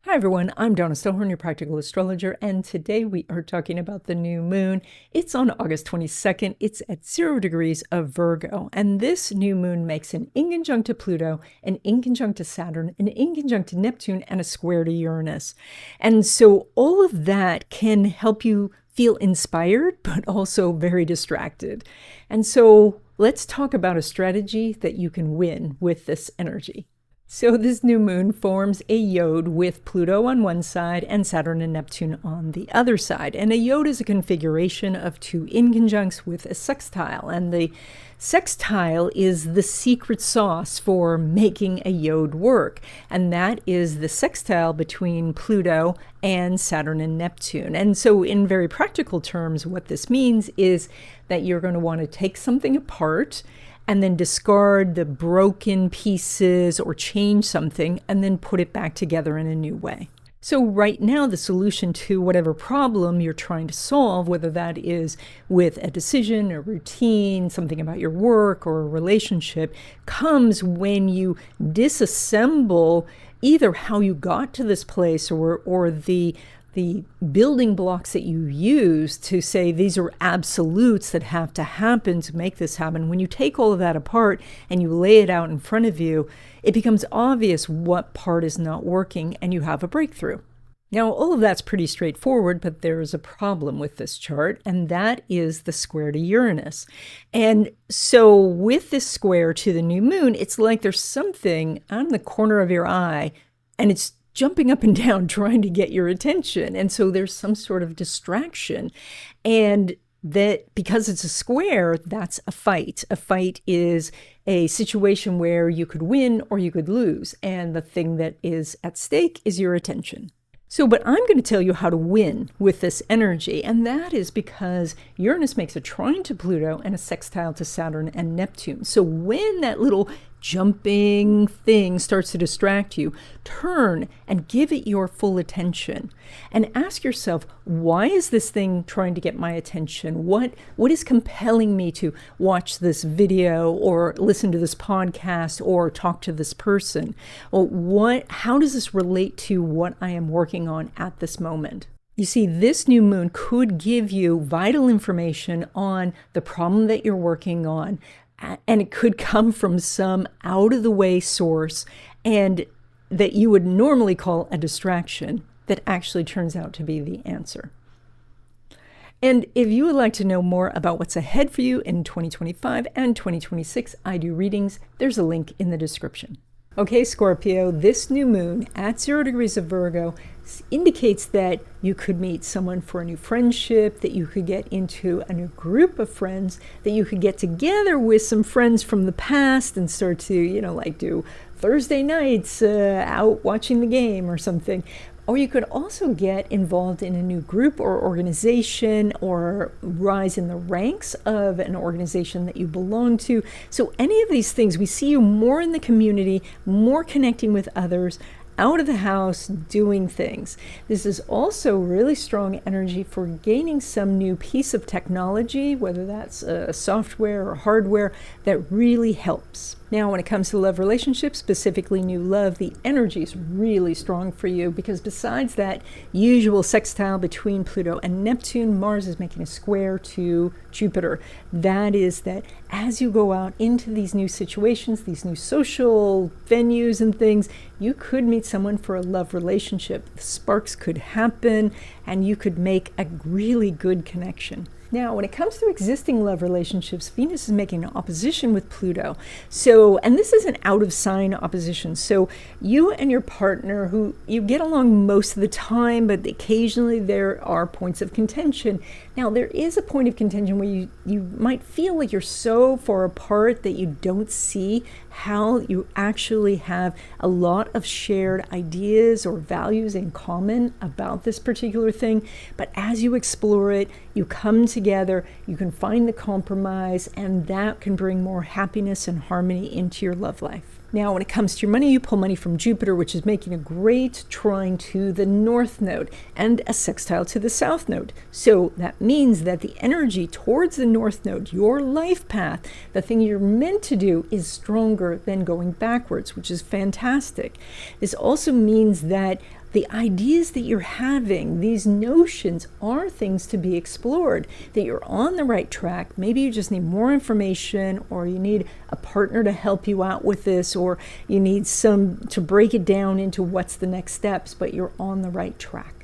Hi everyone, I'm Donna Stellhorn, your practical astrologer, and today we are talking about the new moon. It's on August 22nd. It's at 0 degrees of Virgo, and this new moon makes an inconjunct to Pluto, an inconjunct to Saturn, an inconjunct to Neptune, and a square to Uranus. And so all of that can help you feel inspired, but also very distracted. And so let's talk about a strategy that you can win with this energy. So this new moon forms a yod with Pluto on one side and Saturn and Neptune on the other side. And a yod is a configuration of two inconjuncts with a sextile. And the sextile is the secret sauce for making a yod work. And that is the sextile between Pluto and Saturn and Neptune. And so in very practical terms, what this means is that you're going to want to take something apart and then discard the broken pieces or change something and then put it back together in a new way. So right now, the solution to whatever problem you're trying to solve, whether that is with a decision, a routine, something about your work or a relationship, comes when you disassemble either how you got to this place or the building blocks that you use to say these are absolutes that have to happen to make this happen. When you take all of that apart and you lay it out in front of you, it becomes obvious what part is not working and you have a breakthrough. Now, all of that's pretty straightforward, but there is a problem with this chart, and that is the square to Uranus. And so with this square to the new moon, it's like there's something on the corner of your eye, and it's jumping up and down trying to get your attention. And so there's some sort of distraction. And that because it's a square, that's a fight. A fight is a situation where you could win or you could lose. And the thing that is at stake is your attention. So, but I'm going to tell you how to win with this energy, and that is because Uranus makes a trine to Pluto and a sextile to Saturn and Neptune. So when that little jumping thing starts to distract you, turn and give it your full attention and ask yourself, why is this thing trying to get my attention? What is compelling me to watch this video or listen to this podcast or talk to this person? Or how does this relate to what I am working on at this moment? You see, this new moon could give you vital information on the problem that you're working on, and it could come from some out-of-the-way source and that you would normally call a distraction that actually turns out to be the answer. And if you would like to know more about what's ahead for you in 2025 and 2026, I do readings. There's a link in the description. Okay, Scorpio, this new moon at 0 degrees of Virgo indicates that you could meet someone for a new friendship, that you could get into a new group of friends, that you could get together with some friends from the past and start to, like do Thursday nights out watching the game or something. Or you could also get involved in a new group or organization or rise in the ranks of an organization that you belong to. So any of these things, we see you more in the community, more connecting with others, out of the house, doing things. This is also really strong energy for gaining some new piece of technology, whether that's software or hardware, that really helps. Now, when it comes to love relationships, specifically new love, the energy is really strong for you because besides that usual sextile between Pluto and Neptune, Mars is making a square to Jupiter. That is that as you go out into these new situations, these new social venues and things, you could meet someone for a love relationship. Sparks could happen and you could make a really good connection. Now, when it comes to existing love relationships, Venus is making an opposition with Pluto. And this is an out-of-sign opposition. So you and your partner, who you get along most of the time, but occasionally there are points of contention. Now, there is a point of contention where you might feel like you're so far apart that you don't see how you actually have a lot of shared ideas or values in common about this particular thing. But as you explore it, you come together, you can find the compromise, and that can bring more happiness and harmony into your love life. Now, when it comes to your money, you pull money from Jupiter, which is making a great trine to the North Node and a sextile to the South Node. So that means that the energy towards the North Node, your life path, the thing you're meant to do, is stronger than going backwards, which is fantastic. This also means that the ideas that you're having, these notions are things to be explored, that you're on the right track. Maybe you just need more information, or you need a partner to help you out with this, or you need some to break it down into what's the next steps, but you're on the right track.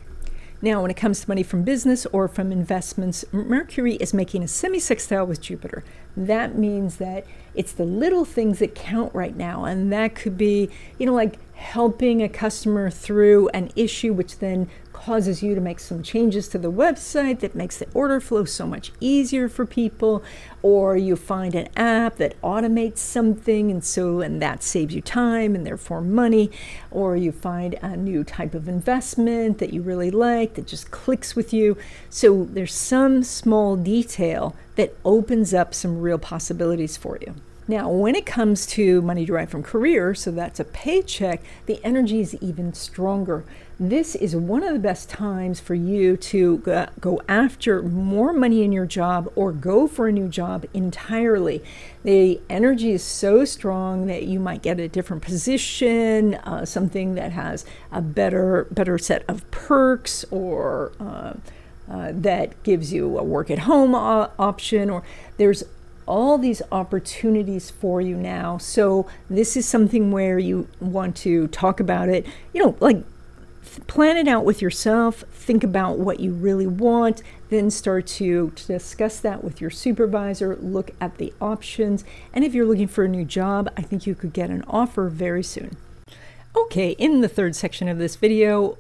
Now, when it comes to money from business or from investments, Mercury is making a semi-sextile with Jupiter. That means that it's the little things that count right now. And that could be, like helping a customer through an issue, which then causes you to make some changes to the website that makes the order flow so much easier for people. Or you find an app that automates something, and that saves you time and therefore money. Or you find a new type of investment that you really like that just clicks with you. So there's some small detail that opens up some real possibilities for you. Now, when it comes to money derived from career, so that's a paycheck, the energy is even stronger. This is one of the best times for you to go after more money in your job or go for a new job entirely. The energy is so strong that you might get a different position, something that has a better set of perks, or that gives you a work at home option, or there's all these opportunities for you now. So this is something where you want to talk about it, plan it out with yourself, think about what you really want, then start to discuss that with your supervisor, look at the options. And if you're looking for a new job, I think you could get an offer very soon. Okay, in the third section of this video,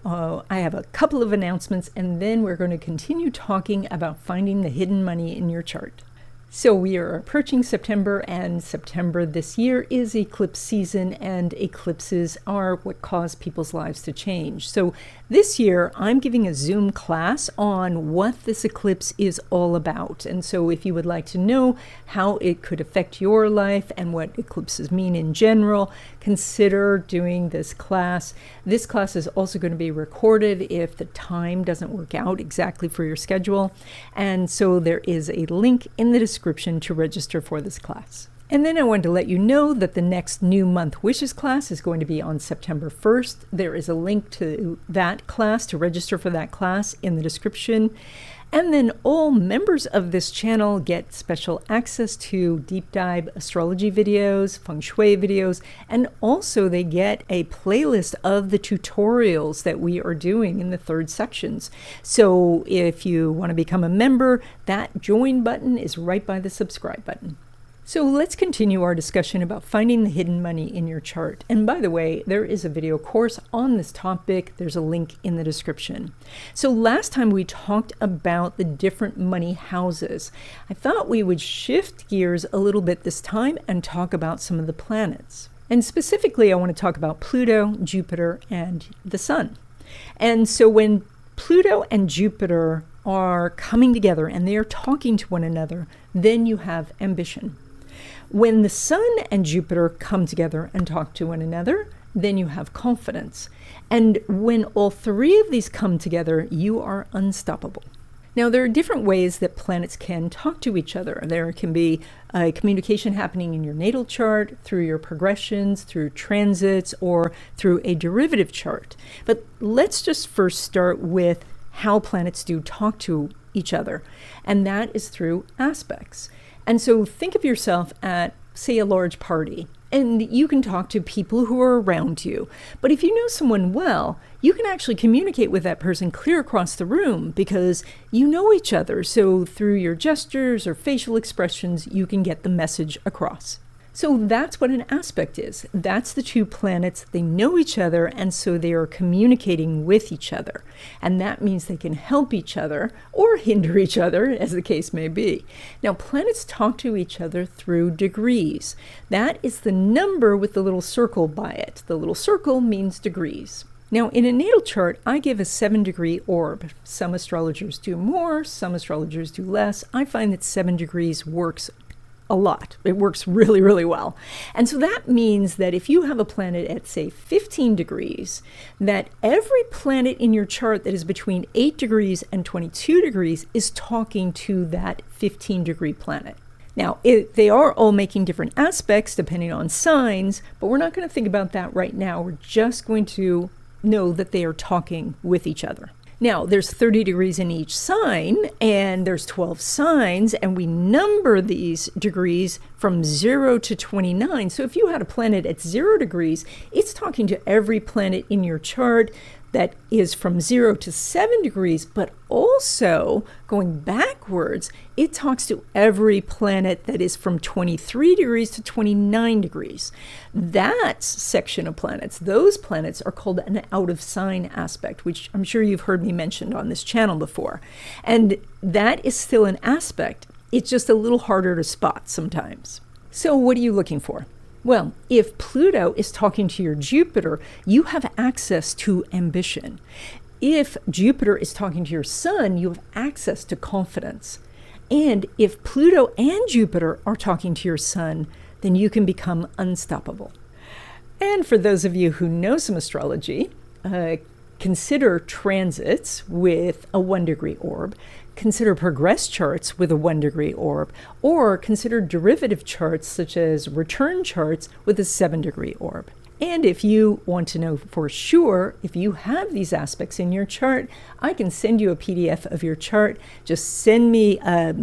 I have a couple of announcements, and then we're going to continue talking about finding the hidden money in your chart. So we are approaching September, and September this year is eclipse season, and eclipses are what cause people's lives to change. So this year I'm giving a Zoom class on what this eclipse is all about. And so if you would like to know how it could affect your life and what eclipses mean in general, consider doing this class. This class is also going to be recorded if the time doesn't work out exactly for your schedule. And so there is a link in the description to register for this class. And then I wanted to let you know that the next New Month Wishes class is going to be on September 1st. There is a link to that class, to register for that class, in the description. And then all members of this channel get special access to deep dive astrology videos, feng shui videos, and also they get a playlist of the tutorials that we are doing in the third sections. So if you want to become a member, that join button is right by the subscribe button. So let's continue our discussion about finding the hidden money in your chart. And by the way, there is a video course on this topic. There's a link in the description. So last time we talked about the different money houses. I thought we would shift gears a little bit this time and talk about some of the planets. And specifically, I want to talk about Pluto, Jupiter, and the Sun. And so when Pluto and Jupiter are coming together and they are talking to one another, then you have ambition. When the Sun and Jupiter come together and talk to one another, then you have confidence. And when all three of these come together, you are unstoppable. Now, there are different ways that planets can talk to each other. There can be a communication happening in your natal chart, through your progressions, through transits, or through a derivative chart. But let's just first start with how planets do talk to each other, and that is through aspects. And so think of yourself at, say, a large party, and you can talk to people who are around you. But if you know someone well, you can actually communicate with that person clear across the room because you know each other. So through your gestures or facial expressions, you can get the message across. So that's what an aspect is. That's the two planets. They know each other, and so they are communicating with each other. And that means they can help each other or hinder each other, as the case may be. Now, planets talk to each other through degrees. That is the number with the little circle by it. The little circle means degrees. Now, in a natal chart, I give a 7-degree orb. Some astrologers do more, some astrologers do less. I find that 7 degrees works a lot. It works really, really well. And so that means that if you have a planet at, say, 15 degrees, that every planet in your chart that is between 8 degrees and 22 degrees is talking to that 15-degree planet. Now, they are all making different aspects depending on signs, but we're not going to think about that right now. We're just going to know that they are talking with each other. Now, there's 30 degrees in each sign, and there's 12 signs, and we number these degrees from 0 to 29. So if you had a planet at 0 degrees, it's talking to every planet in your chart that is from 0 to 7 degrees, but also going backwards, it talks to every planet that is from 23 degrees to 29 degrees. That section of planets, those planets are called an out of sign aspect, which I'm sure you've heard me mention on this channel before. And that is still an aspect. It's just a little harder to spot sometimes. So what are you looking for? Well, if Pluto is talking to your Jupiter, you have access to ambition. If Jupiter is talking to your Sun, you have access to confidence. And if Pluto and Jupiter are talking to your Sun, then you can become unstoppable. And for those of you who know some astrology, consider transits with a 1-degree orb, consider progress charts with a 1-degree orb, or consider derivative charts such as return charts with a 7-degree orb. And if you want to know for sure if you have these aspects in your chart, I can send you a PDF of your chart. Just send me a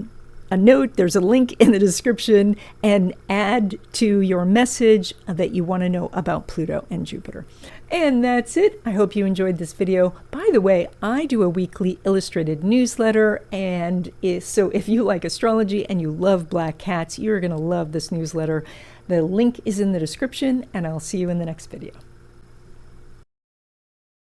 note, there's a link in the description, and add to your message that you want to know about Pluto and Jupiter. And that's it. I hope you enjoyed this video. By the way, I do a weekly illustrated newsletter, and so if you like astrology and you love black cats, you're going to love this newsletter. The link is in the description, and I'll see you in the next video.